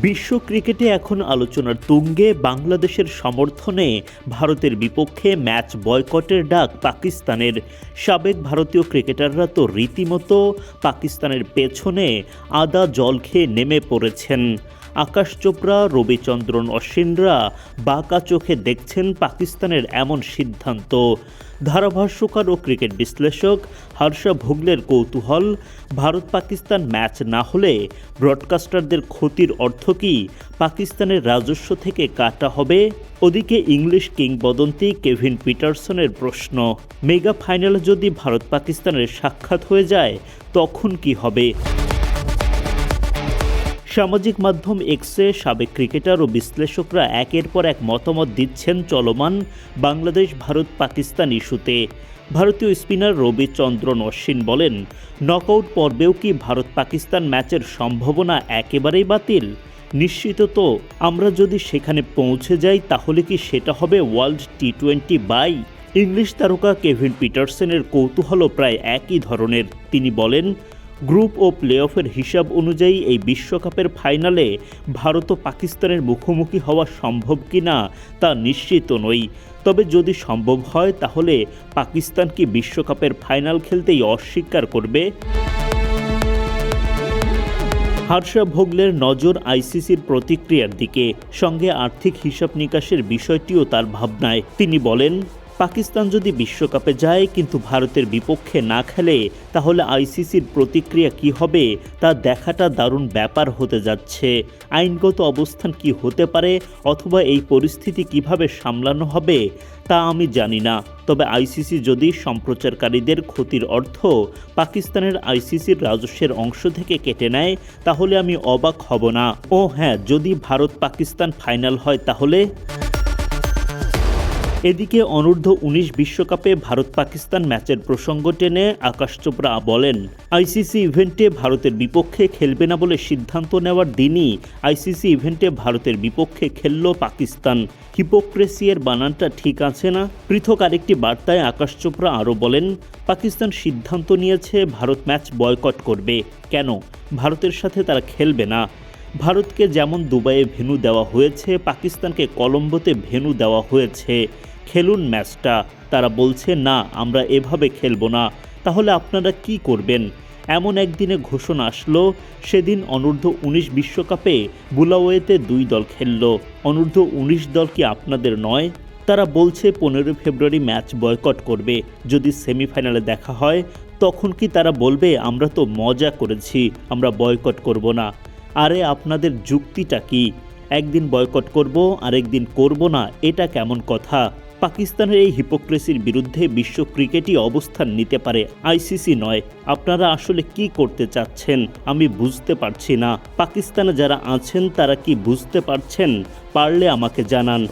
বিশ্ব ক্রিকেটে এখন আলোচনার তুঙ্গে বাংলাদেশের সমর্থনে ভারতের বিপক্ষে ম্যাচ বয়কটের ডাক পাকিস্তানের। সাবেক ভারতীয় ক্রিকেটাররা তো রীতিমতো পাকিস্তানের পেছনে আদা জল খেয়ে নেমে পড়েছেন। আকাশ চোপড়া, রবিচন্দ্রন অশ্বিনরা বাঁকা চোখে দেখছেন পাকিস্তানের এমন সিদ্ধান্ত। ধারাভাষ্যকার ও ক্রিকেট বিশ্লেষক হর্ষা ভোগলের কৌতূহল, ভারত পাকিস্তান ম্যাচ না হলে ব্রডকাস্টারদের ক্ষতির অর্থ কী? পাকিস্তানের রাজস্ব থেকে কাটা হবে? ওদিকে ইংলিশ কিংবদন্তি কেভিন পিটারসনের প্রশ্ন, মেগা ফাইনালে যদি ভারত পাকিস্তানের সাক্ষাৎ হয়ে যায় তখন কি হবে? সামাজিক মাধ্যম এক্সে সাবেক ক্রিকেটার ও বিশ্লেষকরা একের পর এক মতামত দিচ্ছেন চলমান বাংলাদেশ ভারত পাকিস্তান ইস্যুতে। ভারতীয় স্পিনার রবিচন্দ্রন অশ্বিন বলেন, নকআউট পর্বেও কি ভারত পাকিস্তান ম্যাচের সম্ভাবনা একেবারেই বাতিল? নিশ্চিত তো। আমরা যদি সেখানে পৌঁছে যাই তাহলে কি সেটা হবে ওয়ার্ল্ড টি-20 বাই? ইংলিশ তারকা কেভিন পিটারসনের কৌতূহলও প্রায় একই ধরনের। তিনি বলেন, গ্রুপ ও প্লে অফের হিসাব অনুযায়ী এই বিশ্বকাপের ফাইনালে ভারত ও পাকিস্তানের মুখোমুখি হওয়া সম্ভব কিনা তা নিশ্চিত নই। তবে যদি সম্ভব হয় তাহলে পাকিস্তান কি বিশ্বকাপের ফাইনাল খেলতেই অস্বীকার করবে? হর্ষা ভোগলের নজর আইসিসির প্রতিক্রিয়ার দিকে, সঙ্গে আর্থিক হিসাব নিকাশের বিষয়টিও তার ভাবনায়। তিনি বলেন, পাকিস্তান যদি বিশ্বকাপে যায় কিন্তু ভারতের বিপক্ষে না খেলে তাহলে আইসিসির প্রতিক্রিয়া কি হবে তা দেখাটা দারুণ ব্যাপার হতে যাচ্ছে। আইনগত অবস্থান কি হতে পারে অথবা এই পরিস্থিতি কিভাবে সামলানো হবে তা আমি জানি না। তবে আইসিসি যদি সম্প্রচারকারীদের ক্ষতির অর্থ পাকিস্তানের আইসিসির রাজস্বের অংশ থেকে কেটে নেয় তাহলে আমি অবাক হব না। ও হ্যাঁ, যদি ভারত পাকিস্তান ফাইনাল হয় তাহলে? এদিকে অনূর্ধ্ব-19 বিশ্বকাপে ভারত পাকিস্তান ম্যাচের প্রসঙ্গ টেনে আকাশ চোপড়া বলেন, আইসিসি ইভেন্টে ভারতের বিপক্ষে খেলবে না বলে সিদ্ধান্ত নেওয়ার দিনই আইসিসি ইভেন্টে ভারতের বিপক্ষে খেলল পাকিস্তান। হিপোক্রেসির বানানটা ঠিক আছে না? পৃথক আরেকটি বার্তায় আকাশ চোপড়া আরও বলেন, পাকিস্তান সিদ্ধান্ত নিয়েছে ভারত ম্যাচ বয়কট করবে। কেন? ভারতের সাথে তারা খেলবে না। ভারতকে যেমন দুবাইয়ে ভেন্যু দেওয়া হয়েছে, পাকিস্তানকে কলম্বোতে ভেন্যু দেওয়া হয়েছে। খেলুন ম্যাচটা। তারা বলছে না, আমরা এভাবে খেলবো না। তাহলে আপনারা কি করবেন? এমন একদিনে ঘোষণা আসলো, সেদিন অনূর্ধ্ব-19 বিশ্বকাপে বুলাওয়েতে 2 দল খেলল। অনূর্ধ্ব-19 দল কি আপনাদের নয়? তারা বলছে 15 ফেব্রুয়ারি ম্যাচ বয়কট করবে। যদি সেমিফাইনালে দেখা হয় তখন কি তারা বলবে আমরা তো মজা করেছি, আমরা বয়কট করব না? আরে আপনাদের যুক্তিটা কি? একদিন বয়কট করব আরেকদিন করব না, এটা কেমন কথা? পাকিস্তানের এই হিপোক্রেসির বিরুদ্ধে বিশ্ব ক্রিকেটই অবস্থান নিতে পারে, আইসিসি নয়। আপনারা আসলে কি করতে চাচ্ছেন আমি বুঝতে পারছি না। পাকিস্তানে যারা আছেন তারা কি বুঝতে পারছেন? পারলে আমাকে জানান।